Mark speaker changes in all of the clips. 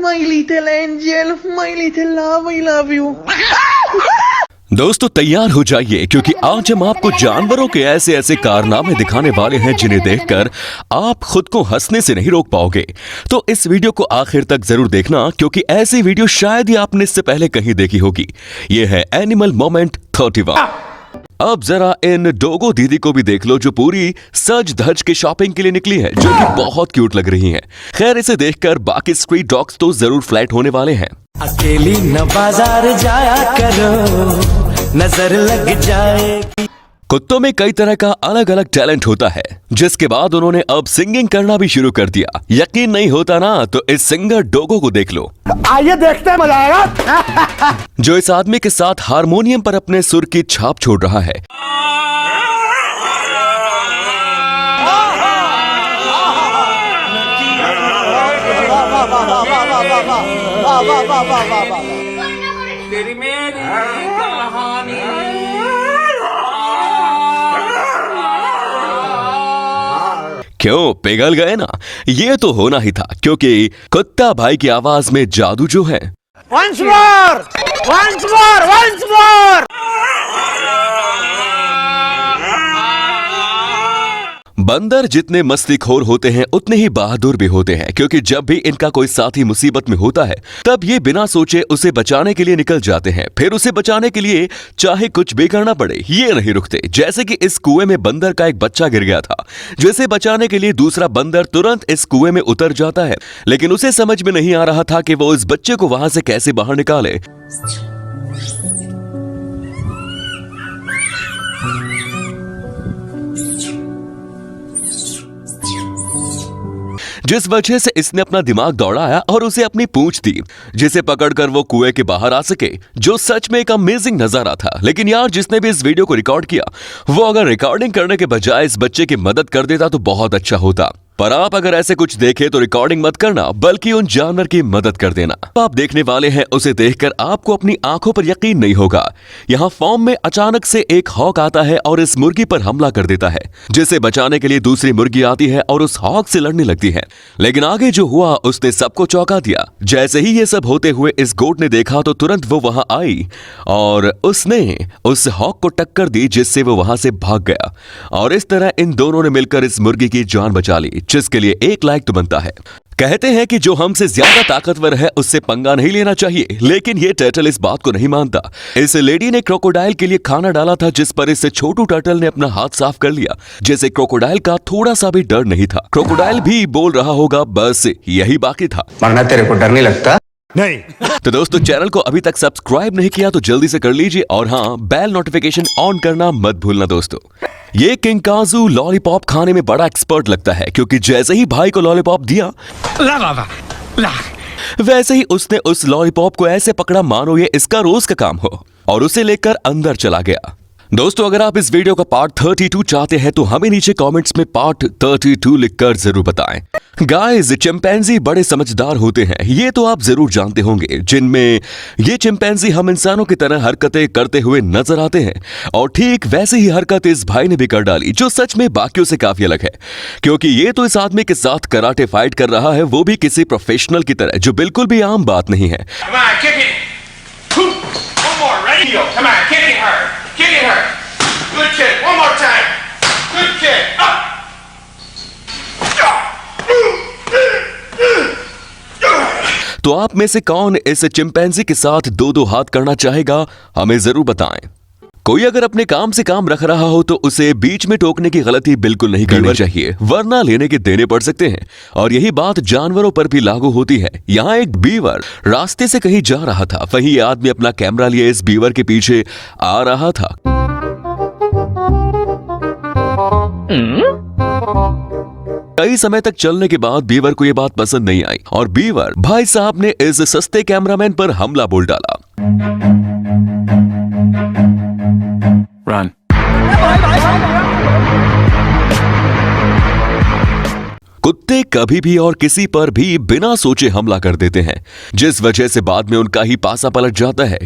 Speaker 1: My little angel, my little love, I love you.
Speaker 2: दोस्तों तैयार हो जाइए क्योंकि आज हम आपको जानवरों के ऐसे ऐसे कारनामे दिखाने वाले हैं जिन्हें देखकर आप खुद को हंसने से नहीं रोक पाओगे। तो इस वीडियो को आखिर तक जरूर देखना क्योंकि ऐसी वीडियो शायद ही आपने इससे पहले कहीं देखी होगी। ये है एनिमल मोमेंट 31। अब जरा इन डोगो दीदी को भी देख लो जो पूरी सज धज के शॉपिंग के लिए निकली है, जो कि बहुत क्यूट लग रही हैं। खैर इसे देखकर बाकी स्ट्रीट डॉग्स तो जरूर फ्लैट होने वाले हैं।
Speaker 3: अकेली न बाजार जाया करो, नजर लग जाएगी।
Speaker 2: कुत्तों में कई तरह का अलग अलग टैलेंट होता है, जिसके बाद उन्होंने अब सिंगिंग करना भी शुरू कर दिया। यकीन नहीं होता ना तो इस सिंगर डोगो को देख लो।
Speaker 3: आइए देखते हैं, मजा आएगा।
Speaker 2: जो इस आदमी के साथ हारमोनियम पर अपने सुर की छाप छोड़ रहा है।
Speaker 4: तेरी मेरी कहानी।
Speaker 2: क्यों पिघल गए ना? ये तो होना ही था क्योंकि कुत्ता भाई की आवाज में जादू जो है।
Speaker 3: Once more, once more, once more।
Speaker 2: बंदर जितने मस्तीखोर होते हैं उतने ही बहादुर भी होते हैं, क्योंकि जब भी इनका कोई साथी मुसीबत में होता है तब ये बिना सोचे उसे बचाने के लिए निकल जाते हैं। फिर उसे बचाने के लिए चाहे कुछ भी करना पड़े ये नहीं रुकते। जैसे कि इस कुएं में बंदर का एक बच्चा गिर गया था, जिसे बचाने के लिए दूसरा बंदर तुरंत इस कुएं में उतर जाता है, लेकिन उसे समझ में नहीं आ रहा था कि वो इस बच्चे को वहां से कैसे बाहर निकाले। जिस वजह से इसने अपना दिमाग दौड़ाया और उसे अपनी पूंछ दी, जिसे पकड़कर वो कुएं के बाहर आ सके, जो सच में एक अमेजिंग नजारा था। लेकिन यार जिसने भी इस वीडियो को रिकॉर्ड किया वो अगर रिकॉर्डिंग करने के बजाय इस बच्चे की मदद कर देता तो बहुत अच्छा होता। पर आप अगर ऐसे कुछ देखे तो रिकॉर्डिंग मत करना बल्कि उन जानवर की मदद कर देना। आप देखने वाले हैं उसे देखकर आपको अपनी आंखों पर यकीन नहीं होगा। यहाँ फॉर्म में अचानक से एक हॉक आता है और इस मुर्गी पर हमला कर देता है, जिसे बचाने के लिए दूसरी मुर्गी आती है और उस हॉक से लड़ने लगती है। लेकिन आगे जो हुआ उसने सबको चौंका दिया। जैसे ही ये सब होते हुए इस गोट ने देखा तो तुरंत वो वहां आई और उसने उस हॉक को टक्कर दी, जिससे वो वहां से भाग गया। और इस तरह इन दोनों ने मिलकर इस मुर्गी की जान बचा ली, जिसके लिए एक लाइक तो बनता है। कहते हैं कि जो हमसे ज्यादा ताकतवर है उससे पंगा नहीं लेना चाहिए, लेकिन ये टर्टल इस बात को नहीं मानता। इस लेडी ने क्रोकोडाइल के लिए खाना डाला था, जिस पर इस छोटू टर्टल ने अपना हाथ साफ कर लिया, जैसे क्रोकोडाइल का थोड़ा सा भी डर नहीं था। क्रोकोडाइल भी बोल रहा होगा बस यही बाकी था।
Speaker 3: मरना तेरे को डर नहीं लगता? नहीं।
Speaker 2: तो दोस्तों चैनल को अभी तक सब्सक्राइब नहीं किया तो जल्दी से कर लीजिए और हाँ बेल नोटिफिकेशन ऑन करना मत भूलना। दोस्तों ये किंग काजू लॉलीपॉप खाने में बड़ा एक्सपर्ट लगता है, क्योंकि जैसे ही भाई को लॉलीपॉप दिया वैसे ही उसने उस लॉलीपॉप को ऐसे पकड़ा मानो ये इसका रोज का काम हो और उसे लेकर अंदर चला गया। दोस्तों अगर आप इस वीडियो का पार्ट 32 चाहते हैं तो हमें नीचे कमेंट्स में पार्ट 32 लिखकर जरूर बताएं। गाइस चिंपैंजी बड़े समझदार होते हैं, ये तो आप जरूर जानते होंगे, जिनमें ये चिंपैंजी हम इंसानों की तरह हरकतें करते हुए नजर आते हैं। और ठीक वैसे ही हरकत इस भाई ने भी कर डाली, जो सच में बाकियों से काफी अलग है, क्योंकि ये तो इस आदमी के साथ कराटे फाइट कर रहा है, वो भी किसी प्रोफेशनल की तरह, जो बिल्कुल भी आम बात नहीं है।
Speaker 4: Kick it her. Good kick. One more time. Good kick. Up.
Speaker 2: तो आप में से कौन इस चिंपैंजी के साथ दो दो हाथ करना चाहेगा, हमें जरूर बताएं। कोई अगर अपने काम से काम रख रहा हो तो उसे बीच में टोकने की गलती बिल्कुल नहीं करनी चाहिए, वरना लेने के देने पड़ सकते हैं। और यही बात जानवरों पर भी लागू होती है। यहाँ एक बीवर रास्ते से कहीं जा रहा था, वहीं ये आदमी अपना कैमरा लिए इस बीवर के पीछे आ रहा था। कई समय तक चलने के बाद बीवर को ये बात पसंद नहीं आई और बीवर भाई साहब ने इस सस्ते कैमरामैन पर हमला बोल डाला।
Speaker 3: Run.
Speaker 2: कुत्ते कभी भी और किसी पर भी बिना सोचे हमला कर देते हैं, जिस वजह से बाद में उनका ही पासा पलट जाता है।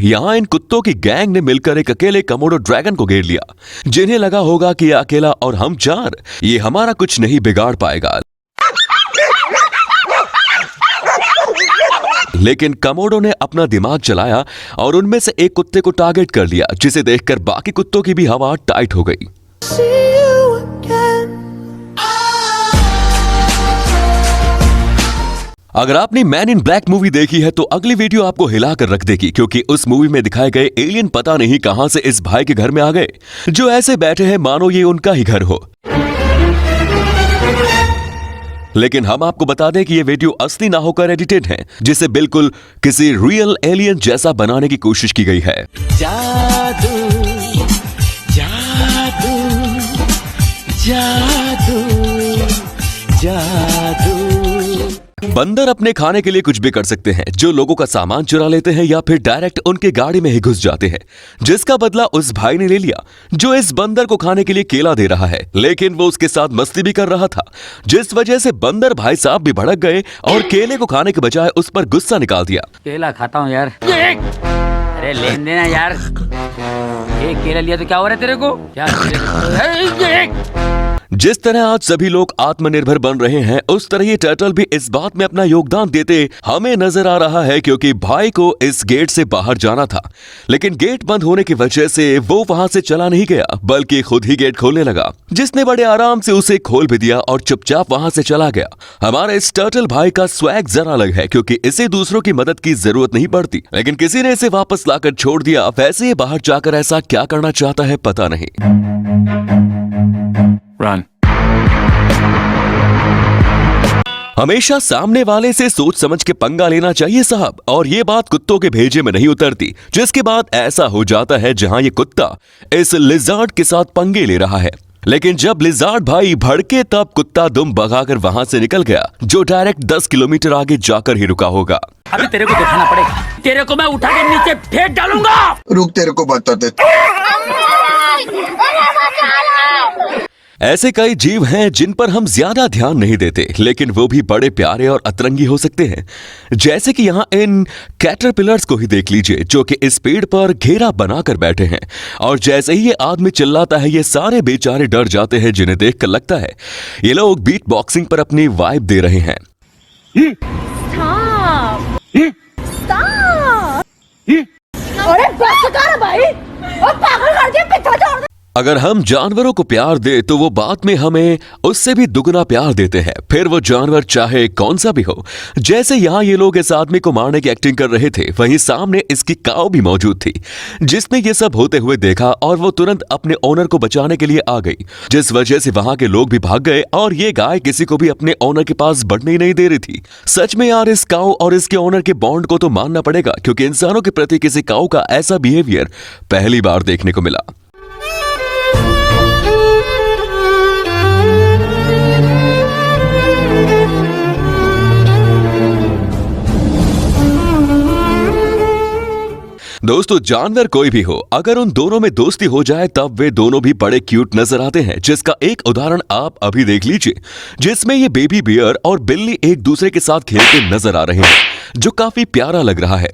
Speaker 2: यहाँ इन कुत्तों की गैंग ने मिलकर एक अकेले कमोडो ड्रैगन को घेर लिया, जिन्हें लगा होगा कि ये अकेला और हम चार, ये हमारा कुछ नहीं बिगाड़ पाएगा। लेकिन कमोडो ने अपना दिमाग चलाया और उनमें से एक कुत्ते को टारगेट कर लिया, जिसे देखकर बाकी कुत्तों की भी हवा टाइट हो गई। अगर आपने मैन इन ब्लैक मूवी देखी है तो अगली वीडियो आपको हिला कर रख देगी, क्योंकि उस मूवी में दिखाए गए एलियन पता नहीं कहां से इस भाई के घर में आ गए, जो ऐसे बैठे हैं मानो ये उनका ही घर हो। लेकिन हम आपको बता दें कि ये वीडियो असली ना होकर एडिटेड है, जिसे बिल्कुल किसी रियल एलियन जैसा बनाने की कोशिश की गई है।
Speaker 3: जादू जादू जादू जादू।
Speaker 2: बंदर अपने खाने के लिए कुछ भी कर सकते हैं, जो लोगों का सामान चुरा लेते हैं या फिर डायरेक्ट उनके गाड़ी में ही घुस जाते हैं, जिसका बदला उस भाई ने ले लिया जो इस बंदर को खाने के लिए केला दे रहा है। लेकिन वो उसके साथ मस्ती भी कर रहा था, जिस वजह से बंदर भाई साहब भी भड़क गए और केले को खाने के बजाय उस पर गुस्सा निकाल दिया।
Speaker 5: केला खाता हूँ यार। अरे लेन देना यार, एक केला लिया तो क्या हो रहा है तेरे को?
Speaker 2: जिस तरह आज सभी लोग आत्मनिर्भर बन रहे हैं, उस तरह ये टर्टल भी इस बात में अपना योगदान देते हमें नजर आ रहा है, क्योंकि भाई को इस गेट से बाहर जाना था, लेकिन गेट बंद होने की वजह से वो वहां से चला नहीं गया, बल्कि खुद ही गेट खोलने लगा, जिसने बड़े आराम से उसे खोल भी दिया और चुपचाप वहां से चला गया। हमारे इस टर्टल भाई का स्वैग जरा अलग है, क्योंकि इसे दूसरों की मदद की जरूरत नहीं पड़ती, लेकिन किसी ने इसे वापस लाकर छोड़ दिया। वैसे ये बाहर जाकर ऐसा क्या करना चाहता है पता नहीं।
Speaker 5: Run.
Speaker 2: हमेशा सामने वाले से सोच समझ के पंगा लेना चाहिए साहब, और ये बात कुत्तों के भेजे में नहीं उतरती, जिसके बाद ऐसा हो जाता है जहां ये कुत्ता इस लिजार्ड के साथ पंगे ले रहा है। लेकिन जब लिजार्ड भाई भड़के तब कुत्ता दुम भगाकर वहां से निकल गया, जो डायरेक्ट 10 किलोमीटर आगे जाकर ही रुका होगा।
Speaker 5: अभी तेरे को दिखाना पड़ेगा, तेरे को मैं उठा के नीचे फेंक डालूंगा।
Speaker 6: रुक, तेरे को बताते।
Speaker 2: ऐसे कई जीव हैं जिन पर हम ज्यादा ध्यान नहीं देते, लेकिन वो भी बड़े प्यारे और अतरंगी हो सकते हैं। जैसे कि यहाँ इन कैटरपिलर्स को ही देख लीजिए, जो कि इस पेड़ पर घेरा बनाकर बैठे हैं, और जैसे ही ये आदमी चिल्लाता है, ये सारे बेचारे डर जाते हैं, जिन्हें देखकर लगता है ये लोग बीट बॉक्सिंग पर अपनी वाइब दे रहे हैं।
Speaker 7: अरे बस कर भाई, और पागल कर दिया, पिछड़ा छोड़ दे।
Speaker 2: अगर हम जानवरों को प्यार दे तो वो बाद में हमें उससे भी दुगना प्यार देते हैं, फिर वो जानवर चाहे कौन सा भी हो। जैसे यहाँ ये लोग इस आदमी को मारने की एक्टिंग कर रहे थे, वहीं सामने इसकी काऊ भी मौजूद थी, जिसने ये सब होते हुए देखा और वो तुरंत अपने ओनर को बचाने के लिए आ गई, जिस वजह से वहां के लोग भी भाग गए और ये गाय किसी को भी अपने ओनर के पास बढ़ने ही नहीं दे रही थी। सच में यार, इस काऊ और इसके ओनर के बॉन्ड को तो मानना पड़ेगा, क्योंकि इंसानों के प्रति किसी काऊ का ऐसा बिहेवियर पहली बार देखने को मिला। दोस्तों, जानवर कोई भी हो, अगर उन दोनों में दोस्ती हो जाए तब वे दोनों भी बड़े क्यूट नजर आते हैं, जिसका एक उदाहरण आप अभी देख लीजिए, जिसमें ये बेबी बियर और बिल्ली एक दूसरे के साथ खेलते नजर आ रहे हैं, जो काफी प्यारा लग रहा है।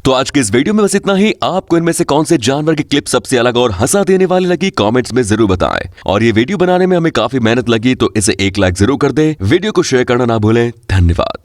Speaker 2: तो आज के इस वीडियो में बस इतना ही। आपको इनमें से कौन से जानवर की क्लिप सबसे अलग और हंसा देने वाली लगी, कमेंट्स में जरूर बताएं। और ये वीडियो बनाने में हमें काफी मेहनत लगी, तो इसे एक लाइक जरूर कर दें। वीडियो को शेयर करना ना भूलें। धन्यवाद।